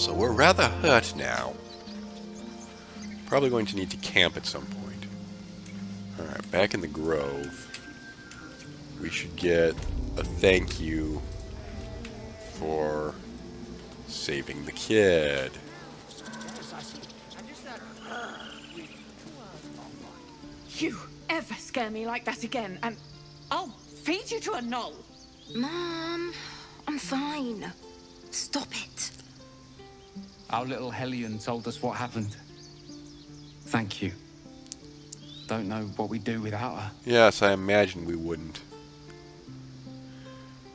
Also, we're rather hurt now. Probably going to need to camp at some point. Alright, back in the grove. We should get a thank you for saving the kid. You ever scare me like that again, and I'll feed you to a knoll. Mom, I'm fine. Stop it. Our little Hellion told us what happened. Thank you. Don't know what we'd do without her. Yes, I imagine we wouldn't.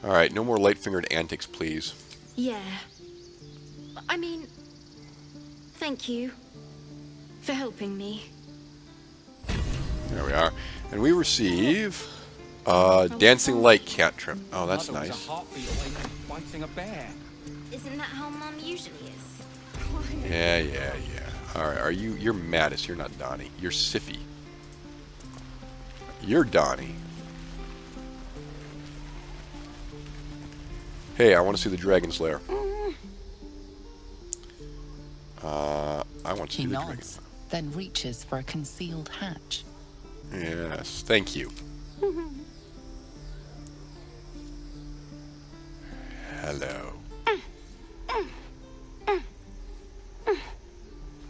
Alright, no more light-fingered antics, please. Yeah. I mean, thank you for helping me. There we are. And we receive dancing light cantrip. Oh, that's Mother was nice. a heartbeat away from fighting a bear. Isn't that how Mom usually is? Yeah. Alright, you're Mattis, you're not Donnie. You're Siffy. You're Donnie. Hey, I want to see the Dragon's Lair. I want to see He the nods, Dragon's then reaches for a concealed hatch. Lair. Yes, thank you. Hello.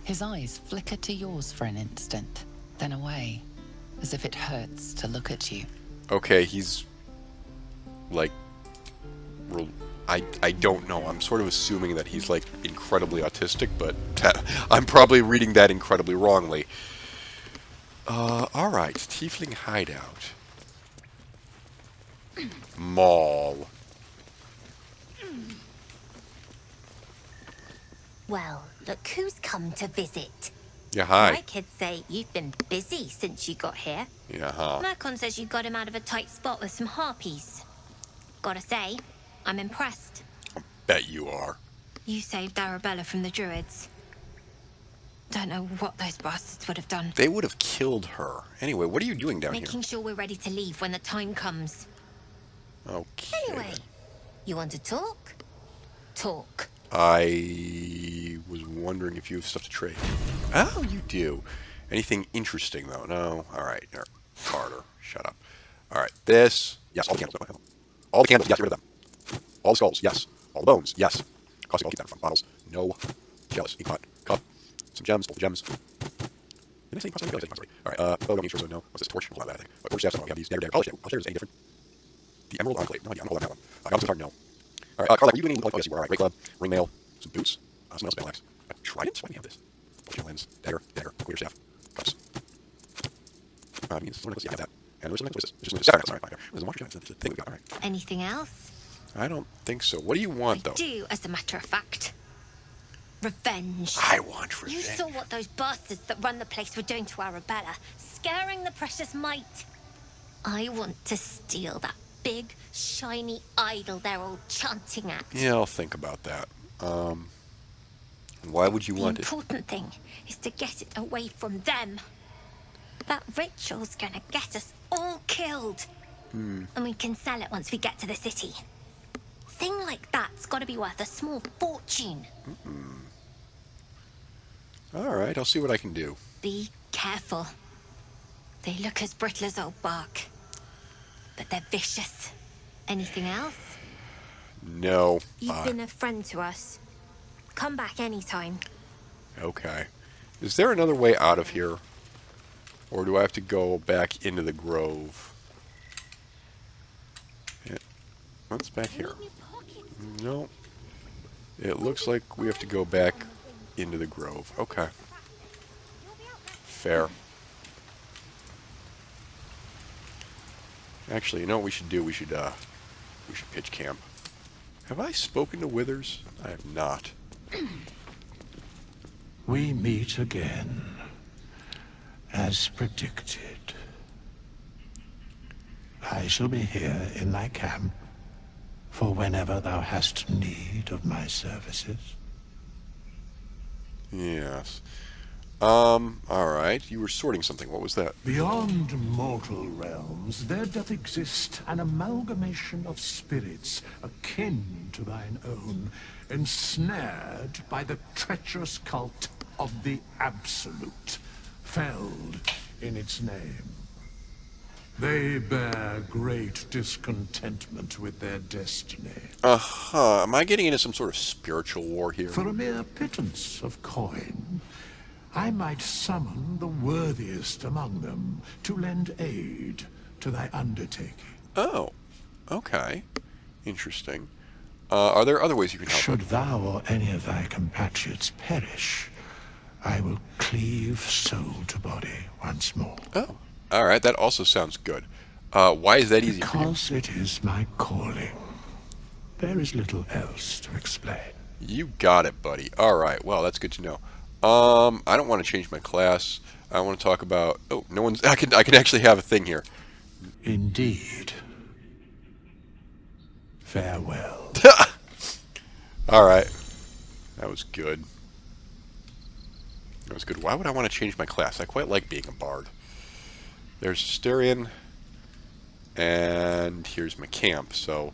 His eyes flicker to yours for an instant, then away, as if it hurts to look at you. Okay, he's like, I don't know. I'm sort of assuming that he's like incredibly autistic, but I'm probably reading that incredibly wrongly. All right, Tiefling hideout, mall. Well, look who's come to visit. Yeah, hi. My kids say you've been busy since you got here. Yeah, huh. Mercon says you got him out of a tight spot with some harpies. Gotta say, I'm impressed. Bet you are. You saved Arabella from the druids. Don't know what those bastards would have done. They would have killed her. Anyway, what are you doing down Making sure we're ready to leave when the time comes. here? Okay. Anyway, you want to talk? Talk. I was wondering if you have stuff to trade. Oh, you do. Anything interesting, though? No? Alright. Carter, shut up. Alright, this. Yes, all the candles. All the candles, yes, get rid of them. All the skulls, yes. All the bones, yes. Caustic, I'll keep that from bottles. No. Jealous, ink pot, cup. Some gems, both gems. Did I say possibly? Alright, photo game, so no. What's this torch? Hold on, that thing. But first, we have these dagger. I'll share is any different. The Emerald Enclave. No idea, I'm not that one. Goblet of Heart, no. Alright, Carla, are you doing any? Oh, yes, you were. Alright, Ray Club, ring mail, some boots, some else, battle axe. Trident? Why do we have this? Gem lens, dagger, queer staff, cups. Means yeah, I have that. And there's some necklaces. There's just sorry, fine. There's a water jar. It's a thing we got. Alright. Anything else? I don't think so. What do you want, though? Do, as a matter of fact. Revenge. I want revenge. You saw what those bastards that run the place were doing to Arabella, scaring the precious mite. I want to steal that big, shiny idol they're all chanting at. Yeah, I'll think about that. Why would you want The it? important thing is to get it away from them. That ritual's gonna get us all killed. And we can sell it once we get to the city. Thing like that's gotta be worth a small fortune. Alright, I'll see what I can do. Be careful. They look as brittle as old bark. But they're vicious. Anything else? No. You've been a friend to us. Come back anytime. Okay. Is there another way out of here? Or do I have to go back into the grove? Yeah. What's back here? No. It looks like we have to go back into the grove. Okay. Fair. Actually, you know what we should do? We should pitch camp. Have I spoken to Withers? I have not. We meet again, as predicted. I shall be here in thy camp for whenever thou hast need of my services. Yes. Alright. You were sorting something. What was that? Beyond mortal realms, there doth exist an amalgamation of spirits akin to thine own, ensnared by the treacherous cult of the Absolute, felled in its name. They bear great discontentment with their destiny. Uh-huh. Am I getting into some sort of spiritual war here? For a mere pittance of coin, I might summon the worthiest among them to lend aid to thy undertaking. Oh. Okay. Interesting. Are there other ways you can help? Should thou or any of thy compatriots perish, I will cleave soul to body once more. Oh. Alright, that also sounds good. Why is that easy for you? Because it is my calling. There is little else to explain. You got it, buddy. Alright, well, that's good to know. I don't want to change my class. I want to talk about... Oh, no one's... I can actually have a thing here. Indeed. Farewell. Alright. That was good. That was good. Why would I want to change my class? I quite like being a bard. There's Asterion. And here's my camp. So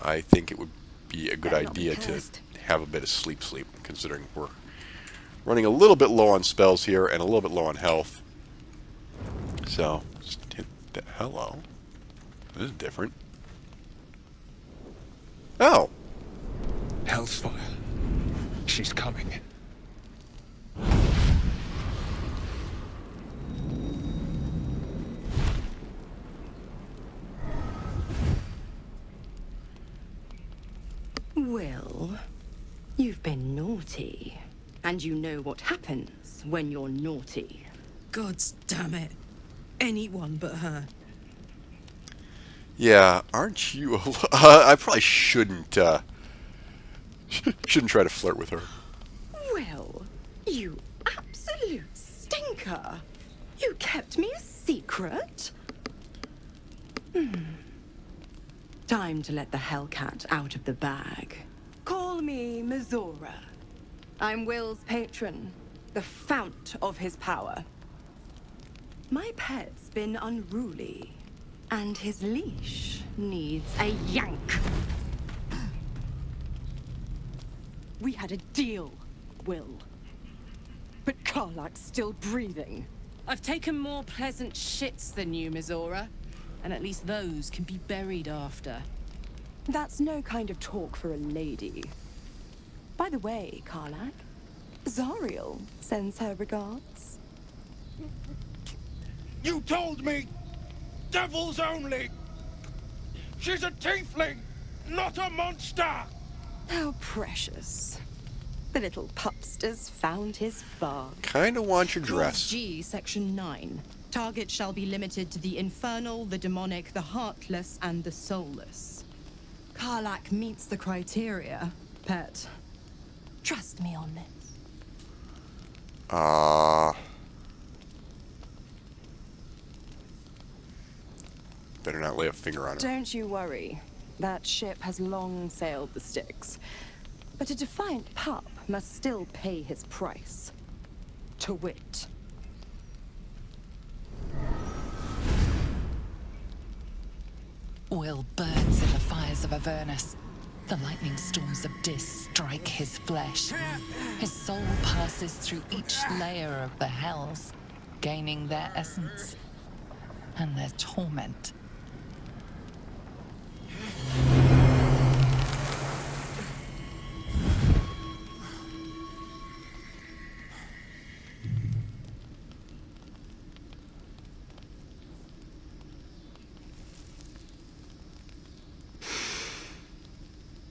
I think it would be a good idea to have a bit of sleep, considering we're running a little bit low on spells here and a little bit low on health. So, just hit that. Hello. This is different. Oh. Hell's fire. She's coming. Well, you've been naughty. And you know what happens when you're naughty. Gods damn it. Anyone but her. Yeah, aren't you? I probably shouldn't. Shouldn't try to flirt with her. Well, you absolute stinker. You kept me a secret? Time to let the Hellcat out of the bag. Call me Mizora. I'm Will's patron, the fount of his power. My pet's been unruly, and his leash needs a yank. We had a deal, Will. But Karlak's still breathing. I've taken more pleasant shits than you, Mizora. And at least those can be buried after. That's no kind of talk for a lady. By the way, Karlak, Zariel sends her regards. You told me! Devils only! She's a tiefling, not a monster! How precious. The little pupster's found his bark. Kinda want your Clause dress. G, Section 9. Target shall be limited to the infernal, the demonic, the heartless, and the soulless. Karlak meets the criteria, pet. Trust me on this. Better not lay a finger on her. Don't you worry. That ship has long sailed the Styx. But a defiant pup must still pay his price. To wit. Will burns in the fires of Avernus. The lightning storms of Dis strike his flesh. His soul passes through each layer of the hells, gaining their essence and their torment.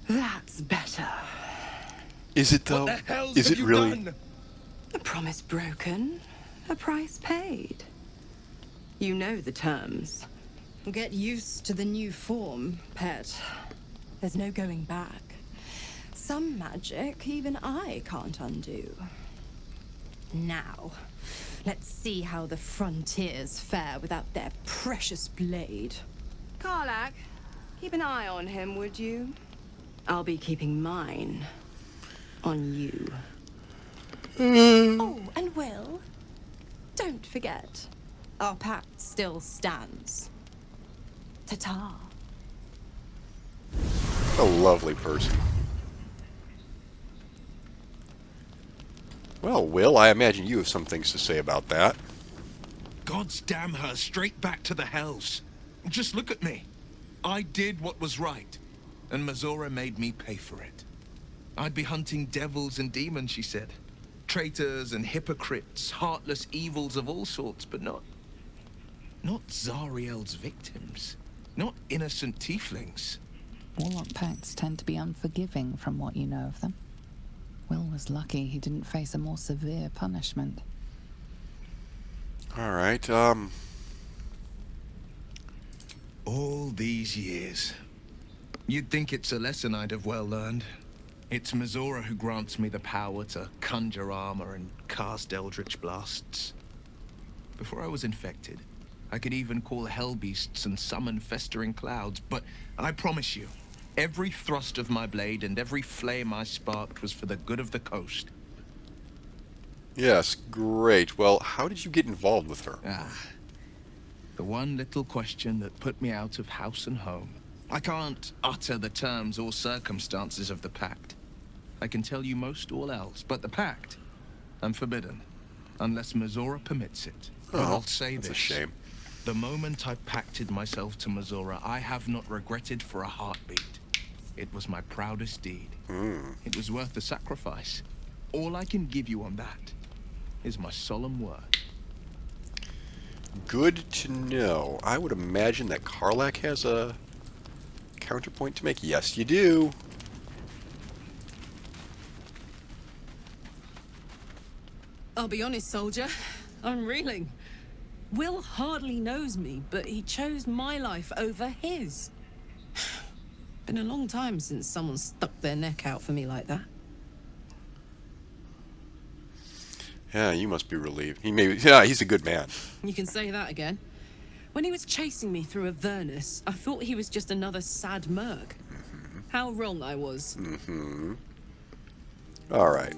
That's better. Is it though? What the hell Is have it you really? done? A promise broken, a price paid. You know the terms. Get used to the new form, pet. There's no going back. Some magic even I can't undo. Now, let's see how the frontiers fare without their precious blade. Karlak, keep an eye on him, would you? I'll be keeping mine on you. Oh, and Will, don't forget, our pact still stands. Ta-ta. A lovely person. Well, Will, I imagine you have some things to say about that. God's damn her straight back to the hells. Just look at me. I did what was right, and Mazora made me pay for it. I'd be hunting devils and demons, she said. Traitors and hypocrites, heartless evils of all sorts, but not Zariel's victims. Not innocent tieflings. Warlock pacts tend to be unforgiving from what you know of them. Will was lucky he didn't face a more severe punishment. All right, All these years. You'd think it's a lesson I'd have well learned. It's Mazora who grants me the power to conjure armor and cast eldritch blasts. Before I was infected, I could even call hell beasts and summon festering clouds, but I promise you, every thrust of my blade and every flame I sparked was for the good of the coast. yes, great. Well, how did you get involved with her? The one little question that put me out of house and home. I can't utter the terms or circumstances of the pact. I can tell you most all else, but the pact, I'm forbidden, unless Mazora permits it. But I'll say that's this. a shame. The moment I pacted myself to Mazora, I have not regretted for a heartbeat. It was my proudest deed. It was worth the sacrifice. All I can give you on that is my solemn word. Good to know. I would imagine that Karlach has a counterpoint to make. Yes, you do. I'll be honest, soldier. I'm reeling. Will hardly knows me, but he chose my life over his. Been a long time since someone stuck their neck out for me like that. Yeah, you must be relieved. Yeah, he's a good man. You can say that again. When he was chasing me through Avernus, I thought he was just another sad merc. How wrong I was. All right.